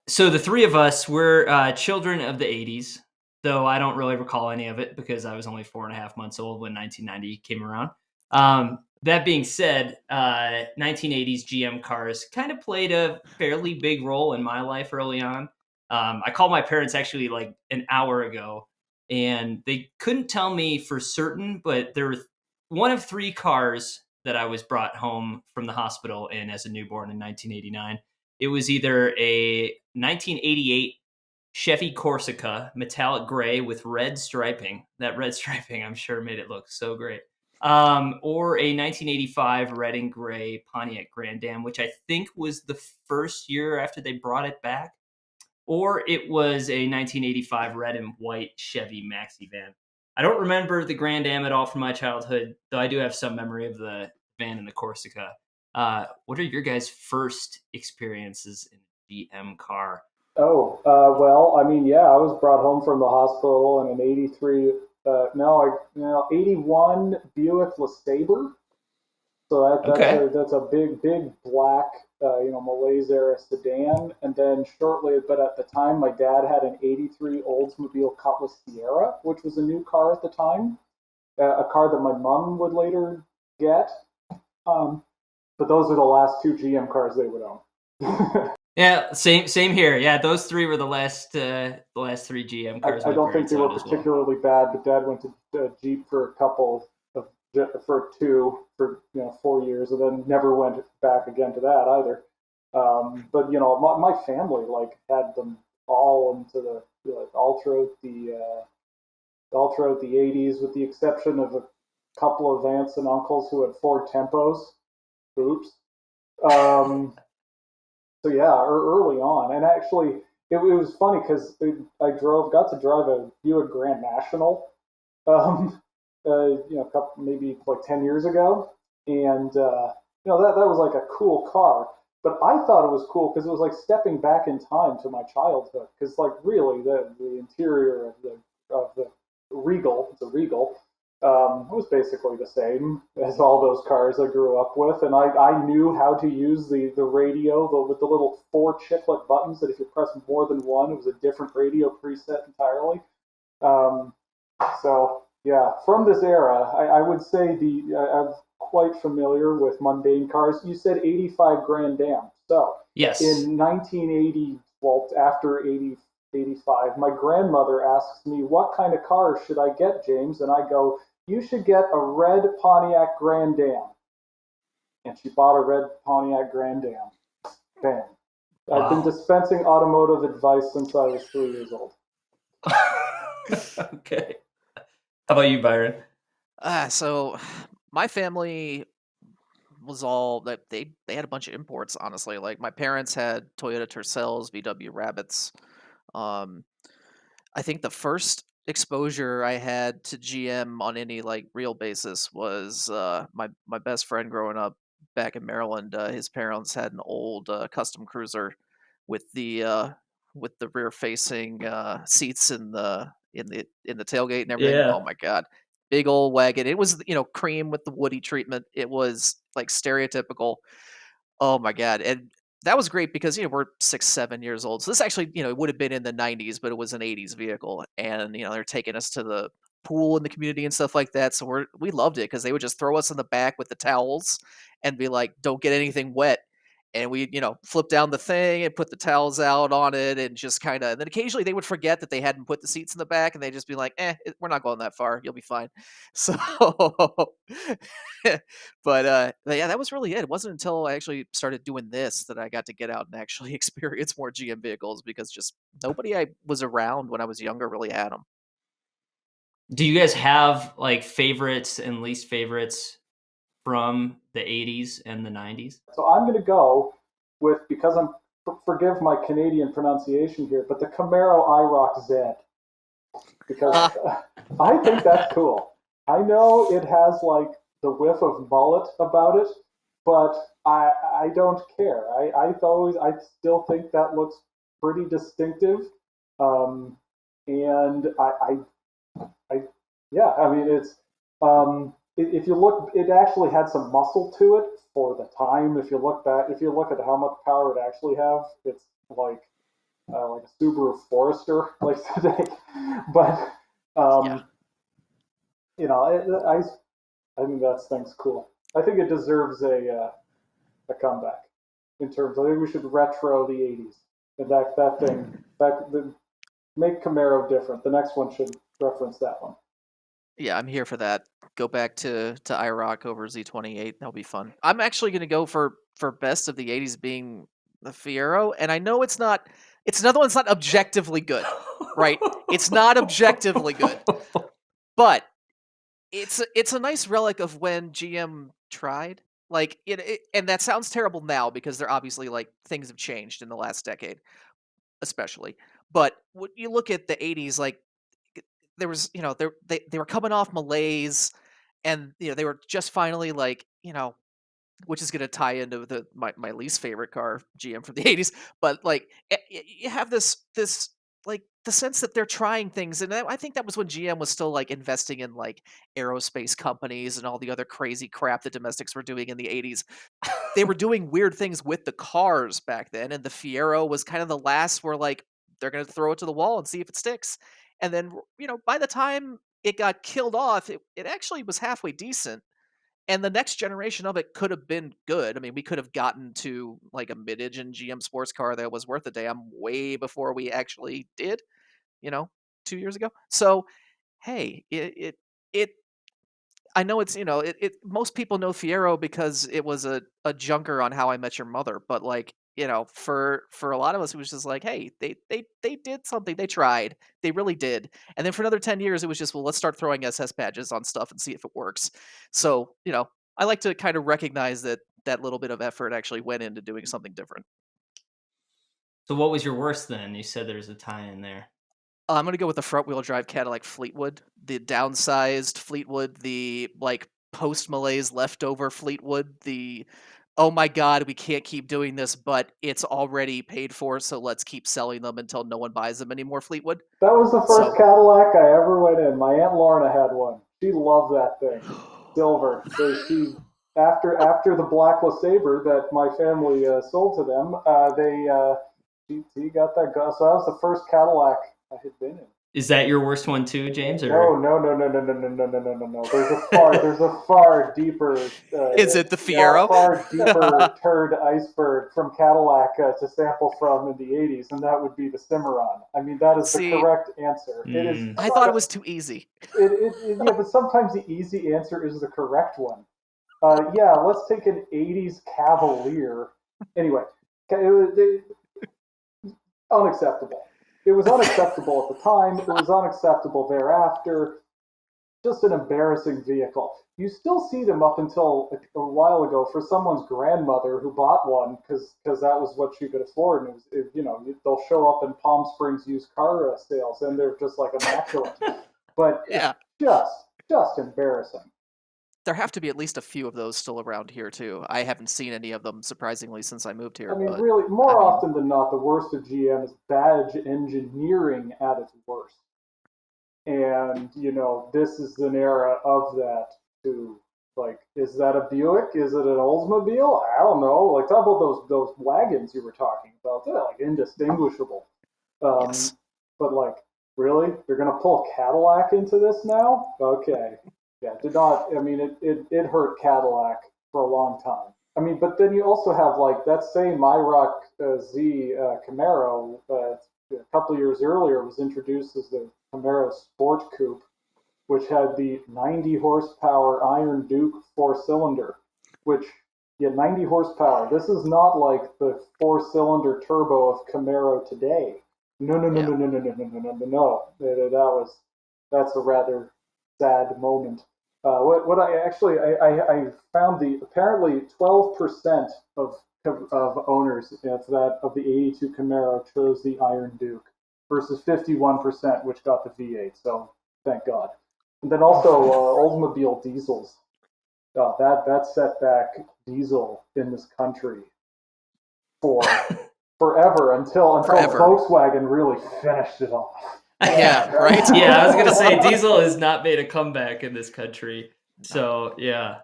So the three of us were children of the 80s, though I don't really recall any of it because I was only 4.5 months old when 1990 came around. That being said, 1980s GM cars kind of played a fairly big role in my life early on. I called my parents actually like an hour ago, and they couldn't tell me for certain, but there were one of three cars that I was brought home from the hospital in as a newborn in 1989. It was either a 1988 Chevy Corsica, metallic gray with red striping. That red striping, I'm sure, made it look so great. Or a 1985 red and gray Pontiac Grand Am, which I think was the first year after they brought it back. Or it was a 1985 red and white Chevy Maxi van. I don't remember the Grand Am at all from my childhood, though I do have some memory of the van and the Corsica. What are your guys' first experiences in a GM car? Oh, well, I mean, yeah, I was brought home from the hospital in an '83, no, '81 Buick LeSabre. So Okay. that's a big black, Malaise era sedan. And then shortly, but at the time, my dad had an '83 Oldsmobile Cutlass Sierra, which was a new car at the time, a car that my mom would later get. Um, but those are the last two GM cars they would own. Yeah, same here. Yeah, those three were the last three GM cars I my don't think parents they were owned as well. particularly bad, but Dad went to Jeep for a couple of for two for 4 years, and then never went back again to that either. But my family like had them all into the all throughout the '80s, with the exception of a couple of aunts and uncles who had Ford Tempos. Oops. Um, so yeah, early on, and actually, it was funny because got to drive a Buick Grand National, um, couple, maybe like 10 years ago, and that was like a cool car. But I thought it was cool because it was like stepping back in time to my childhood. Because like really, the interior of the Regal, it's a Regal, was basically the same as all those cars I grew up with, and I knew how to use the radio with the little four chiclet buttons that if you press more than one, it was a different radio preset entirely. Um, so yeah, from this era, I would say I'm quite familiar with mundane cars. You said '85 Grand Am. So Yes. in 1980, well, after 85, my grandmother asks me, "What kind of car should I get, James?" And I go, "You should get a red Pontiac Grand Am." And she bought a red Pontiac Grand Am. Bam. I've been Wow. dispensing automotive advice since I was 3 years old. Okay. How about you, Byron? So my family was all that they had a bunch of imports, honestly. Like my parents had Toyota Tercels, VW Rabbits. Um, I think the first exposure I had to GM on any like real basis was my best friend growing up back in Maryland. His parents had an old custom cruiser with the rear facing seats in the tailgate and everything. Oh Yeah. my god. Big old wagon. It was, cream with the woody treatment. It was like stereotypical. Oh my god. And that was great because, we're 6, 7 years old. So this actually, it would have been in the '90s, but it was an '80s vehicle. And, they're taking us to the pool in the community and stuff like that. So we loved it because they would just throw us in the back with the towels and be like, don't get anything wet. And we, flip down the thing and put the towels out on it and just kind of, and then occasionally they would forget that they hadn't put the seats in the back and they'd just be like, we're not going that far. You'll be fine. So, but yeah, that was really it. It wasn't until I actually started doing this that I got to get out and actually experience more GM vehicles because just nobody I was around when I was younger really had them. Do you guys have like favorites and least favorites from the 80s and the 90s? So I'm going to go with, because forgive my Canadian pronunciation here, but the Camaro IROC Z, because I think that's cool. I know it has like the whiff of mullet about it, but I don't care. I still think that looks pretty distinctive, um, and I yeah, I mean it's if you look, it actually had some muscle to it for the time. If you look at how much power it actually have, it's like like a Subaru Forester like today. But you know, I think that thing's cool. I think it deserves a comeback in terms. I think we should retro the '80s and that thing make Camaro different. The next one should reference that one. Yeah, I'm here for that. Go back to IROC over Z28. That'll be fun. I'm actually going to go for best of the '80s being the Fiero, and I know it's not. It's another one that's not objectively good, right? It's not objectively good, but it's a nice relic of when GM tried. Like and that sounds terrible now because they're obviously like things have changed in the last decade, especially. But when you look at the '80s, like there was, they were coming off malaise, and they were just finally like, which is going to tie into my least favorite car, GM from the '80s. But like you have this like the sense that they're trying things, and I think that was when GM was still like investing in like aerospace companies and all the other crazy crap that domestics were doing in the '80s. They were doing weird things with the cars back then, and the Fiero was kind of the last where like they're going to throw it to the wall and see if it sticks. And then, by the time it got killed off, it actually was halfway decent. And the next generation of it could have been good. I mean, we could have gotten to like a mid-engine GM sports car that was worth a damn way before we actually did, 2 years ago. So, hey, it I know it's, most people know Fiero because it was a junker on How I Met Your Mother, but like, for a lot of us, it was just like, hey, they did something, they tried, they really did. And then for another 10 years, it was just, well, let's start throwing SS badges on stuff and see if it works. So, I like to kind of recognize that little bit of effort actually went into doing something different. So what was your worst then? You said there's a tie in there. I'm going to go with the front-wheel drive Cadillac Fleetwood, the downsized Fleetwood, the like post-malaise leftover Fleetwood, the oh my god, we can't keep doing this, but it's already paid for, so let's keep selling them until no one buys them anymore Fleetwood. That was the first Cadillac I ever went in. My Aunt Lorna had one. She loved that thing. Silver. So she after the Black LeSabre that my family sold to them, she got that. So that was the first Cadillac I had been in. Is that your worst one too, James? Or? No. There's a far deeper. Is it the Fiero? Far deeper turd iceberg from Cadillac to sample from in the '80s, and that would be the Cimarron. I mean, that is the correct answer. It is. I thought it was too easy. Yeah, but sometimes the easy answer is the correct one. Yeah, let's take an '80s Cavalier. Anyway, unacceptable. It was unacceptable at the time. It was unacceptable thereafter. Just an embarrassing vehicle. You still see them up until a while ago for someone's grandmother who bought one because that was what she could afford. And they'll show up in Palm Springs used car sales, and they're just like immaculate. But yeah, just embarrassing. There have to be at least a few of those still around here too. I haven't seen any of them, surprisingly, since I moved here. I mean, really, often than not, the worst of GM is badge engineering at its worst. And, this is an era of that too. Like, is that a Buick? Is it an Oldsmobile? I don't know. Like, talk about those wagons you were talking about. They're, like, indistinguishable. Yes. But, like, really? You're going to pull Cadillac into this now? Okay. Yeah, did not. I mean, it hurt Cadillac for a long time. I mean, but then you also have like that same IROC Z Camaro. A couple of years earlier was introduced as the Camaro Sport Coupe, which had the 90 horsepower Iron Duke 4-cylinder. Which, 90 horsepower. This is not like the 4-cylinder turbo of Camaro today. No. That's a rather sad moment. What I found apparently 12% of owners of the '82 Camaro chose the Iron Duke versus 51% which got the V8. So thank God. And then also Oldsmobile diesels. That set back diesel in this country for forever until Volkswagen really finished it off. Yeah, right? Yeah, I was going to say diesel has not made a comeback in this country. So, yeah.